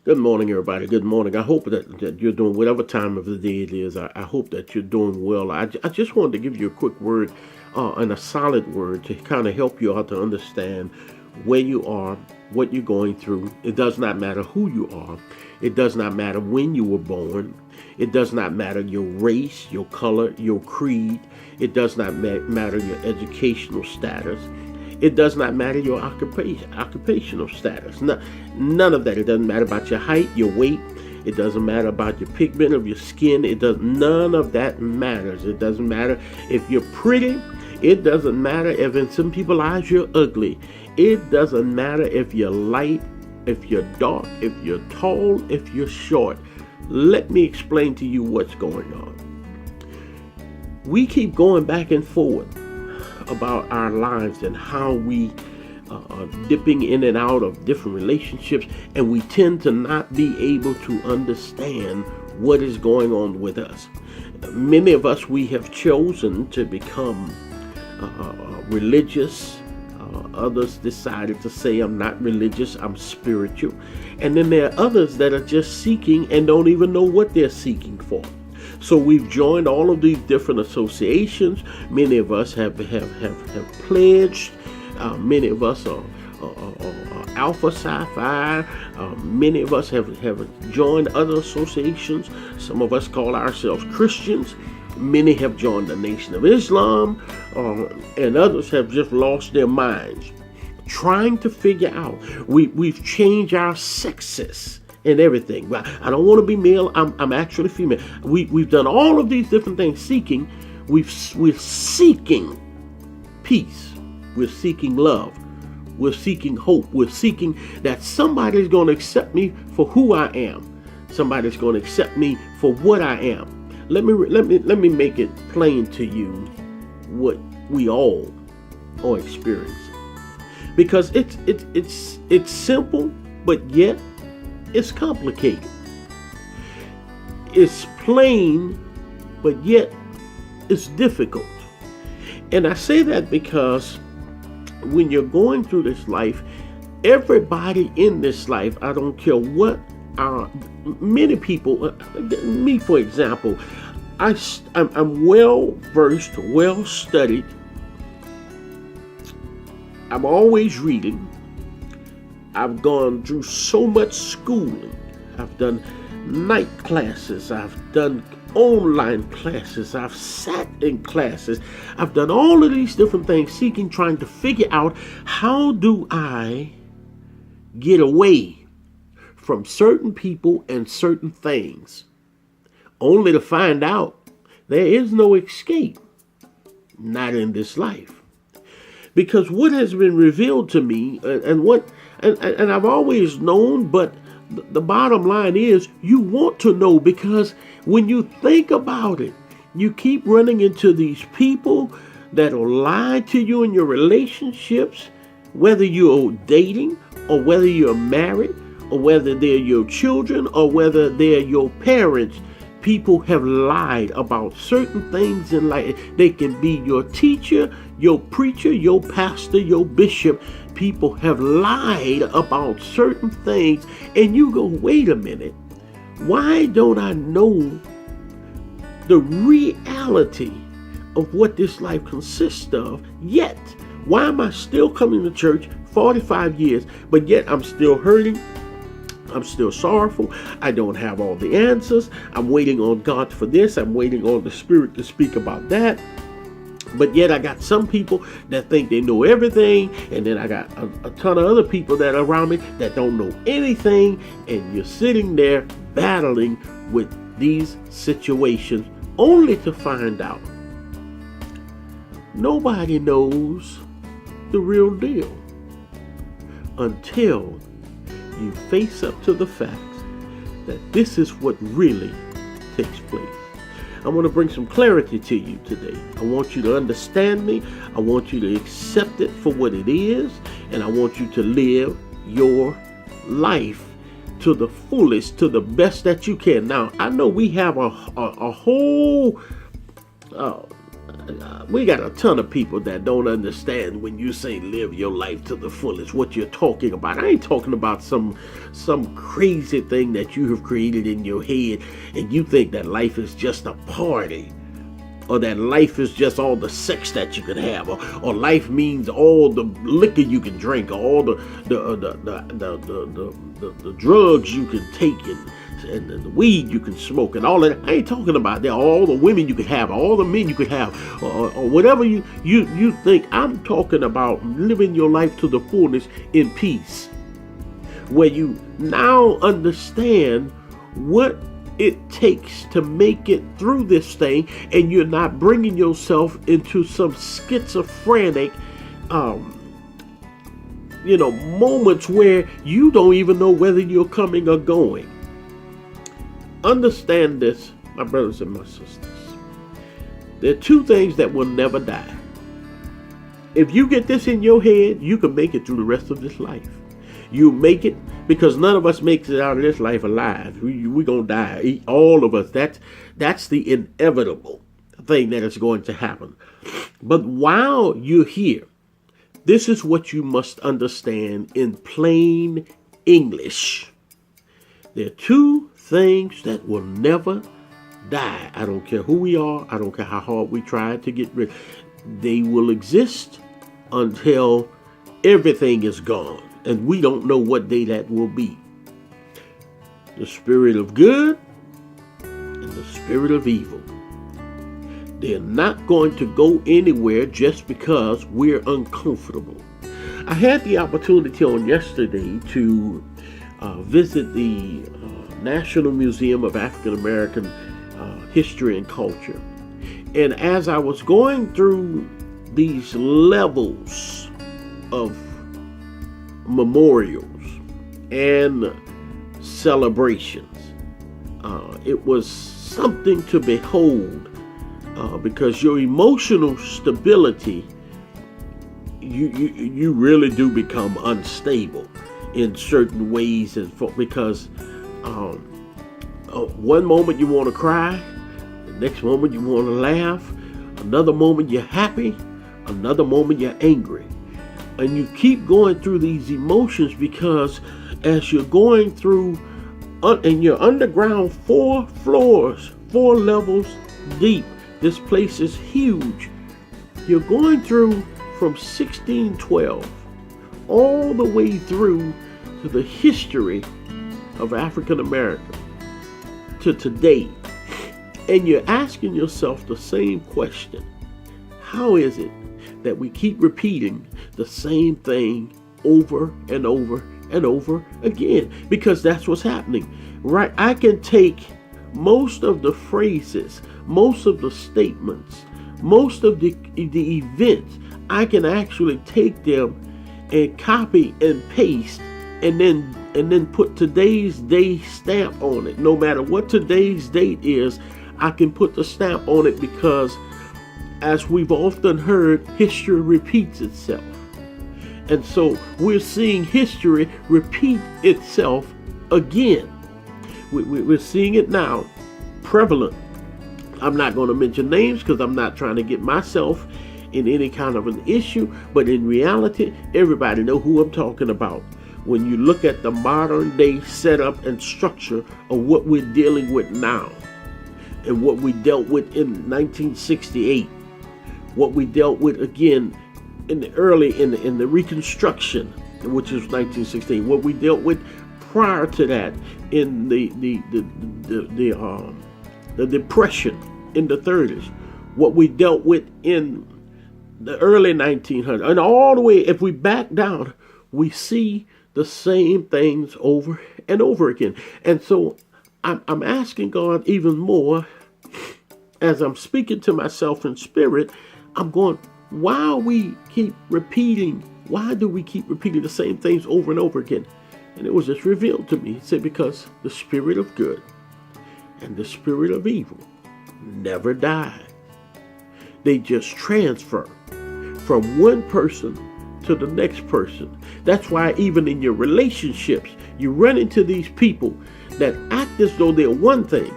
Good morning, everybody. Good morning. I hope that you're doing whatever time of the day it is. I hope that you're doing well. I just wanted to give you a quick word and a solid word to kind of help you out to understand where you are, what you're going through. It does not matter who you are. It does not matter when you were born. It does not matter your race, your color, your creed. It does not matter your educational status. It does not matter your occupational status. None of that. It doesn't matter about your height, your weight. It doesn't matter about your pigment of your skin. None of that matters. It doesn't matter if you're pretty. It doesn't matter if in some people's eyes you're ugly. It doesn't matter if you're light, if you're dark, if you're tall, if you're short. Let me explain to you what's going on. We keep going back and forth about our lives and how we are dipping in and out of different relationships, and we tend to not be able to understand what is going on with us. Many of us, we have chosen to become religious. Others decided to say, I'm not religious, I'm spiritual. And then there are others that are just seeking and don't even know what they're seeking for. So we've joined all of these different associations. Many of us have pledged. Many of us are Alpha Psi Phi. Many of us have joined other associations. Some of us call ourselves Christians. Many have joined the Nation of Islam, and others have just lost their minds trying to figure out. We've changed our sexes and everything. Well, I don't want to be male. I'm actually female. We've done all of these different things, seeking. We're seeking peace. We're seeking love. We're seeking hope. We're seeking that somebody's going to accept me for who I am. Somebody's going to accept me for what I am. Let me make it plain to you what we all are experiencing, because it's simple, but yet it's complicated. It's plain, but yet it's difficult. And I say that because when you're going through this life, everybody in this life, I don't care what many people, me for example, I'm well versed, well studied. I'm always reading. I've gone through so much schooling. I've done night classes. I've done online classes. I've sat in classes. I've done all of these different things, trying to figure out, how do I get away from certain people and certain things, only to find out there is no escape, not in this life. Because what has been revealed to me, and I've always known, but the bottom line is, you want to know, because when you think about it, you keep running into these people that will lie to you in your relationships, whether you're dating or whether you're married, or whether they're your children, or whether they're your parents. People have lied about certain things in life. They can be your teacher, your preacher, your pastor, your bishop. People have lied about certain things, and you go, wait a minute, why don't I know the reality of what this life consists of yet? Why am I still coming to church 45 years, but yet I'm still hurting? I'm still sorrowful. I don't have all the answers. I'm waiting on God for this. I'm waiting on the Spirit to speak about that. But yet I got some people that think they know everything, and then I got a ton of other people that are around me that don't know anything, and you're sitting there battling with these situations, only to find out nobody knows the real deal until you face up to the facts that this is what really takes place. I want to bring some clarity to you today. I want you to understand me. I want you to accept it for what it is. And I want you to live your life to the fullest, to the best that you can. Now, I know we have a whole we got a ton of people that don't understand when you say live your life to the fullest what you're talking about. I ain't talking about some crazy thing that you have created in your head and you think that life is just a party, or that life is just all the sex that you can have, or life means all the liquor you can drink, or all the drugs you can take, and the weed you can smoke, and all that. I ain't talking about that. All the women you could have, all the men you could have, or whatever you think. I'm talking about living your life to the fullness in peace, where you now understand what it takes to make it through this thing, and you're not bringing yourself into some schizophrenic moments where you don't even know whether you're coming or going. Understand this, my brothers and my sisters. There are two things that will never die. If you get this in your head, you can make it through the rest of this life. You make it, because none of us makes it out of this life alive. We gonna die, all of us. That's the inevitable thing that is going to happen. But while you're here, this is what you must understand in plain English. There are two things that will never die. I don't care who we are. I don't care how hard we try to get rid. They will exist until everything is gone. And we don't know what day that will be. The spirit of good and the spirit of evil. They're not going to go anywhere just because we're uncomfortable. I had the opportunity on yesterday to visit the National Museum of African American History and Culture. And as I was going through these levels of memorials and celebrations, it was something to behold, because your emotional stability, you really do become unstable in certain ways, and because one moment you want to cry, the next moment you want to laugh, another moment you're happy, another moment you're angry. And you keep going through these emotions because as you're going through, and you're underground 4 floors, 4 levels deep. This place is huge. You're going through from 1612 all the way through to the history of African America to today. And you're asking yourself the same question. How is it that we keep repeating the same thing over and over and over again? Because that's what's happening, right? I can take most of the phrases, most of the statements, most of the events. I can actually take them and copy and paste, and then put today's day stamp on it. No matter what today's date is, I can put the stamp on it, because as we've often heard, history repeats itself. And so we're seeing history repeat itself again. We're seeing it now, prevalent. I'm not going to mention names because I'm not trying to get myself in any kind of an issue, but in reality, everybody know who I'm talking about. When you look at the modern day setup and structure of what we're dealing with now, and what we dealt with in 1968, what we dealt with again in the Reconstruction, which is 1968, what we dealt with prior to that in the Depression in the 30s, what we dealt with in the early 1900s, and all the way, if we back down, we see the same things over and over again. And so I'm asking God even more, as I'm speaking to myself in spirit. I'm going, why do we keep repeating the same things over and over again? And it was just revealed to me. It said, because the spirit of good and the spirit of evil never die. They just transfer from one person to the next person. That's why even in your relationships, you run into these people that act as though they're one thing,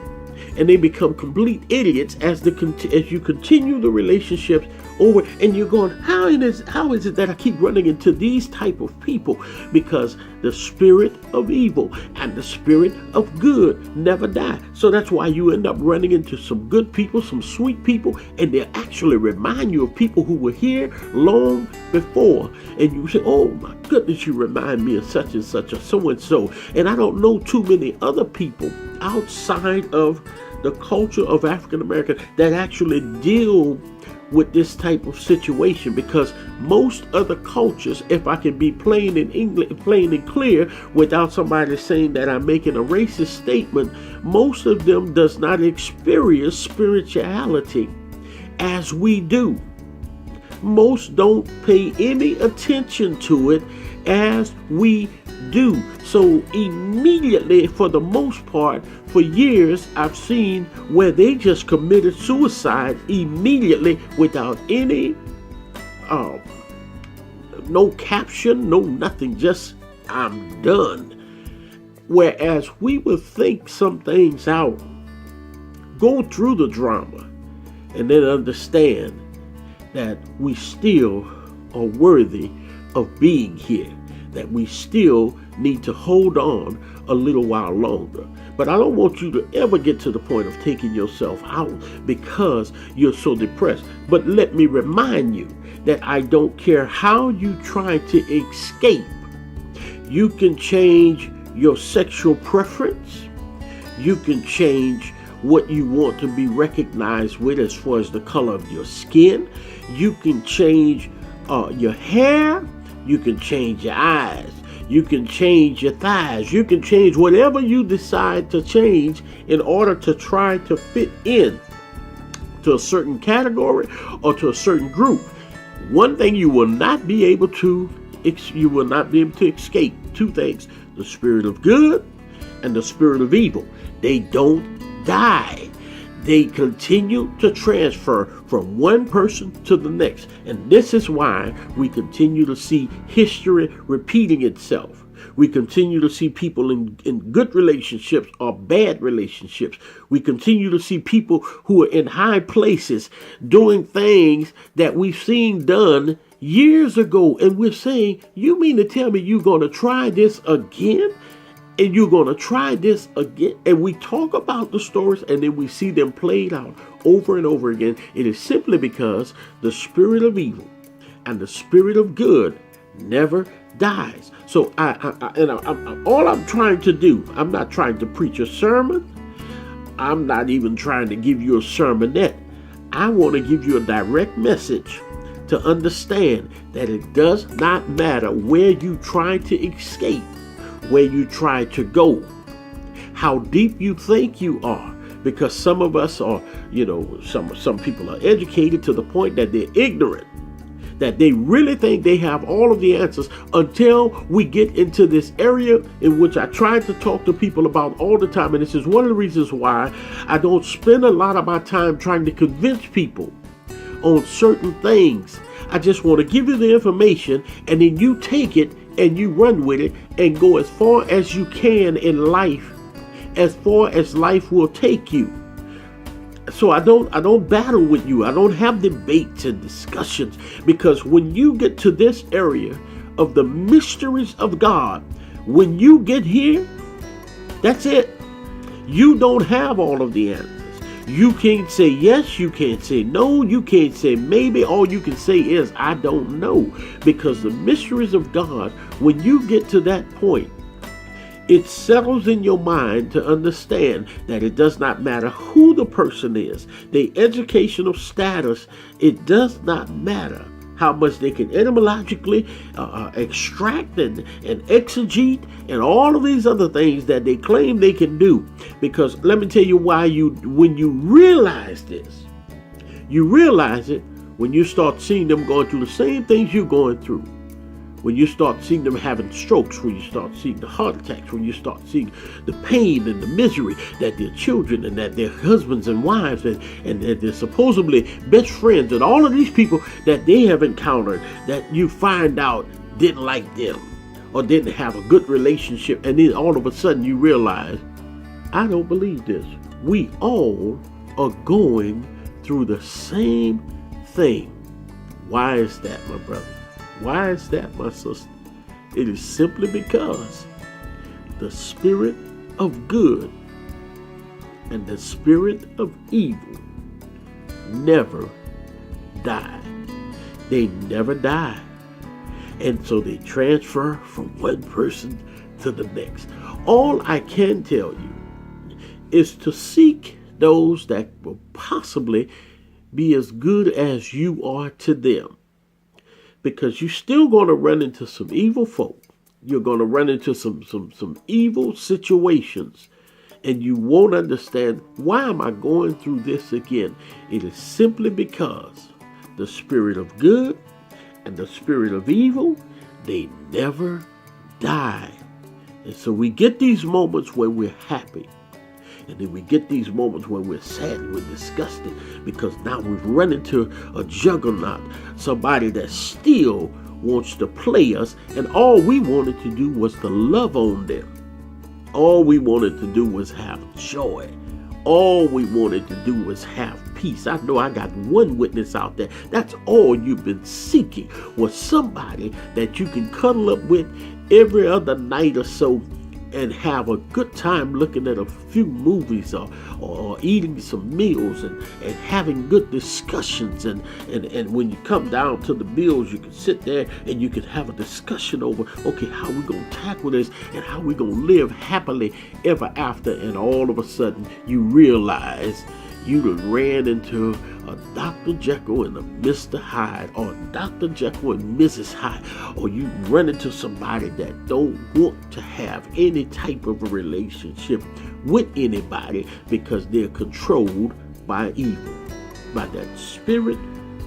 and they become complete idiots as you continue the relationships over, and you're going, how is it that I keep running into these type of people? Because the spirit of evil and the spirit of good never die. So that's why you end up running into some good people, some sweet people, and they actually remind you of people who were here long before. And you say, oh my goodness, you remind me of such and such or so and so. And I don't know too many other people outside of the culture of African American that actually deal with this type of situation, because most other cultures, if I can be plain and clear without somebody saying that I'm making a racist statement, most of them does not experience spirituality as we do. Most don't pay any attention to it as we do. So immediately, for the most part, for years, I've seen where they just committed suicide immediately without any, no caption, no nothing, just I'm done. Whereas we would think some things out, go through the drama, and then understand that we still are worthy of being here, that we still need to hold on a little while longer. But I don't want you to ever get to the point of taking yourself out because you're so depressed. But let me remind you that I don't care how you try to escape. You can change your sexual preference. You can change what you want to be recognized with as far as the color of your skin. You can change your hair. You can change your eyes. You can change your thighs. You can change whatever you decide to change in order to try to fit in to a certain category or to a certain group. One thing you will not be able to escape: two things: the spirit of good and the spirit of evil. They don't die. They continue to transfer from one person to the next. And this is why we continue to see history repeating itself. We continue to see people in good relationships or bad relationships. We continue to see people who are in high places doing things that we've seen done years ago. And we're saying, you mean to tell me you're going to try this again? And you're going to try this again? And we talk about the stories and then we see them played out over and over again. It is simply because the spirit of evil and the spirit of good never dies. So all I'm trying to do, I'm not trying to preach a sermon. I'm not even trying to give you a sermonette. I want to give you a direct message to understand that it does not matter where you try to escape, where you try to go, how deep you think you are, because some of us are, some people are educated to the point that they're ignorant, that they really think they have all of the answers until we get into this area in which I try to talk to people about all the time. And this is one of the reasons why I don't spend a lot of my time trying to convince people on certain things. I just want to give you the information, and then you take it and you run with it and go as far as you can in life, as far as life will take you. So I don't battle with you. I don't have debates and discussions, because when you get to this area of the mysteries of God, when you get here, that's it. You don't have all of the answers. You can't say yes, you can't say no, you can't say maybe. All you can say is, I don't know. Because the mysteries of God, when you get to that point, it settles in your mind to understand that it does not matter who the person is, the educational status. It does not matter how much they can etymologically extract and exegete and all of these other things that they claim they can do. Because let me tell you why when you realize this, you realize it when you start seeing them going through the same things you're going through. When you start seeing them having strokes, when you start seeing the heart attacks, when you start seeing the pain and the misery that their children and that their husbands and wives and that their supposedly best friends and all of these people that they have encountered, that you find out didn't like them or didn't have a good relationship, and then all of a sudden you realize, I don't believe this. We all are going through the same thing. Why is that, my brother? Why is that, my sister? It is simply because the spirit of good and the spirit of evil never die. They never die. And so they transfer from one person to the next. All I can tell you is to seek those that will possibly be as good as you are to them. Because you're still going to run into some evil folk. You're going to run into some evil situations. And you won't understand, why am I going through this again? It is simply because the spirit of good and the spirit of evil, they never die. And so we get these moments where we're happy. And then we get these moments where we're sad and we're disgusted because now we've run into a juggernaut, somebody that still wants to play us, and all we wanted to do was to love on them. All we wanted to do was have joy. All we wanted to do was have peace. I know I got one witness out there. That's all you've been seeking, was somebody that you can cuddle up with every other night or so and have a good time looking at a few movies or eating some meals and having good discussions. And when you come down to the bills, you can sit there and you can have a discussion over, okay, how we going to tackle this and how we going to live happily ever after. And all of a sudden you realize you done ran into a Dr. Jekyll and a Mr. Hyde, or Dr. Jekyll and Mrs. Hyde, or you run into somebody that don't want to have any type of a relationship with anybody because they're controlled by evil, by that spirit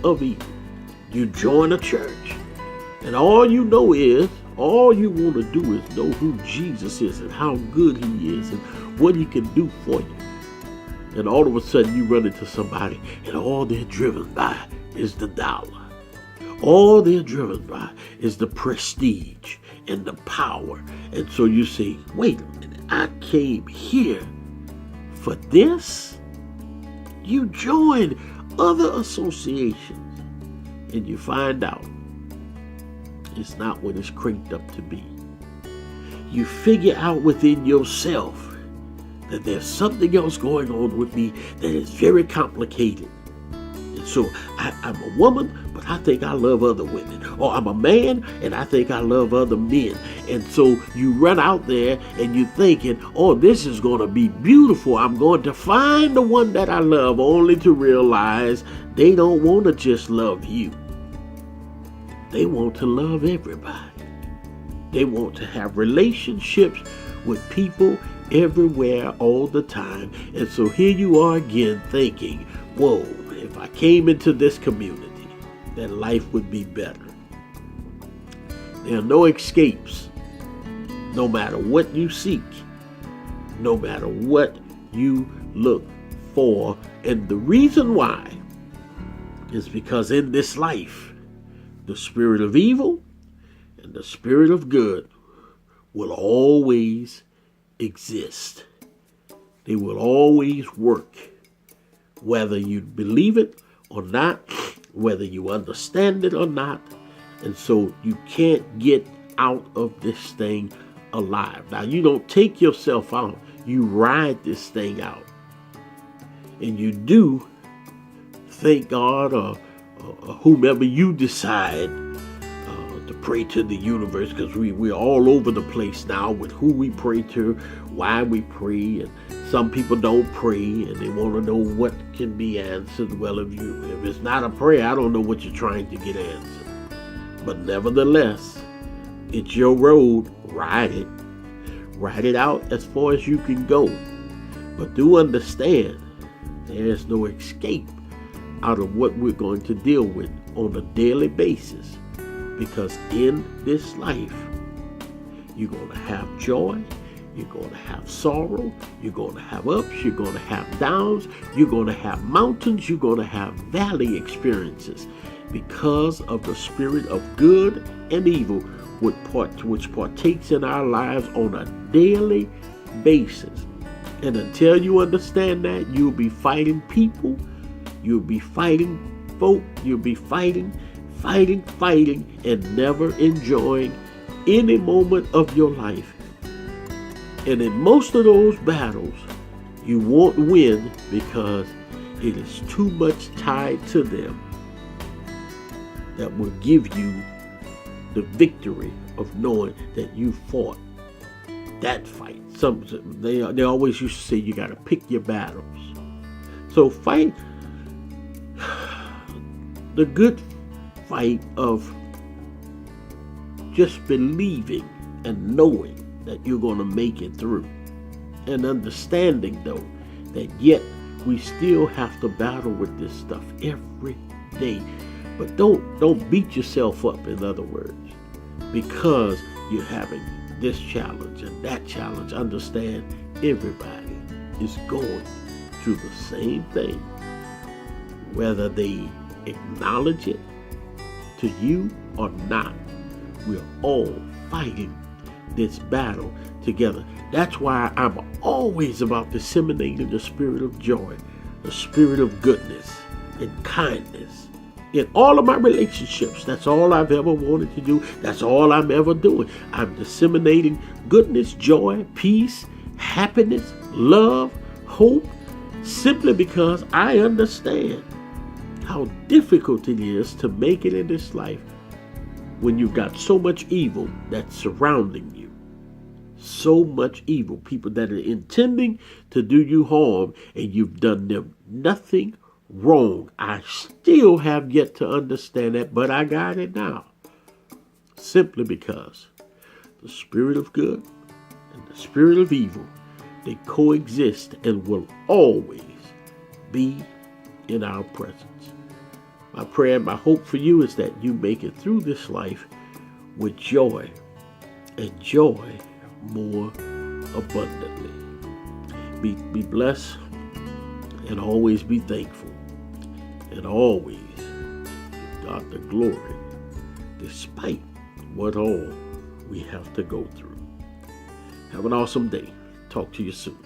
of evil. You join a church, and all you know is, all you want to do is know who Jesus is and how good he is and what he can do for you. And all of a sudden you run into somebody and all they're driven by is the dollar. All they're driven by is the prestige and the power. And so you say, wait a minute, I came here for this? You join other associations and you find out it's not what it's cranked up to be. You figure out within yourself that there's something else going on with me that is very complicated. And so I'm a woman, but I think I love other women. Or I'm a man, and I think I love other men. And so you run out there, and you're thinking, oh, this is going to be beautiful. I'm going to find the one that I love, only to realize they don't want to just love you. They want to love everybody. They want to have relationships with people everywhere all the time. And so here you are again thinking, whoa, if I came into this community, then life would be better. There are no escapes, no matter what you seek, no matter what you look for. And the reason why is because in this life, the spirit of evil and the spirit of good will always exist. They will always work, whether you believe it or not, whether you understand it or not. And so you can't get out of this thing alive. Now, you don't take yourself out, you ride this thing out. And you do, thank God, or whomever you decide to pray to the universe, because we're all over the place now with who we pray to, why we pray. And some people don't pray and they want to know what can be answered. Well, if it's not a prayer, I don't know what you're trying to get answered. But nevertheless, it's your road. Ride it. Ride it out as far as you can go. But do understand, there's no escape out of what we're going to deal with on a daily basis. Because in this life, you're going to have joy, you're going to have sorrow, you're going to have ups, you're going to have downs, you're going to have mountains, you're going to have valley experiences because of the spirit of good and evil which partakes in our lives on a daily basis. And until you understand that, you'll be fighting people, you'll be fighting folk, you'll be fighting, and never enjoying any moment of your life. And in most of those battles, you won't win because it is too much tied to them that will give you the victory of knowing that you fought that fight. They always used to say you got to pick your battles. So fight the good fight of just believing and knowing that you're going to make it through, and understanding though that yet we still have to battle with this stuff every day. But don't beat yourself up, in other words, because you're having this challenge and that challenge. Understand, everybody is going through the same thing, whether they acknowledge it to you or not. We're all fighting this battle together. That's why I'm always about disseminating the spirit of joy, the spirit of goodness and kindness in all of my relationships. That's all I've ever wanted to do. That's all I'm ever doing. I'm disseminating goodness, joy, peace, happiness, love, hope, simply because I understand how difficult it is to make it in this life when you've got so much evil that's surrounding you. So much evil, people that are intending to do you harm, and you've done them nothing wrong. I still have yet to understand that, but I got it now. Simply because the spirit of good and the spirit of evil, they coexist and will always be in our presence. My prayer and my hope for you is that you make it through this life with joy, and joy more abundantly. Be blessed, and always be thankful, and always give God the glory despite what all we have to go through. Have an awesome day. Talk to you soon.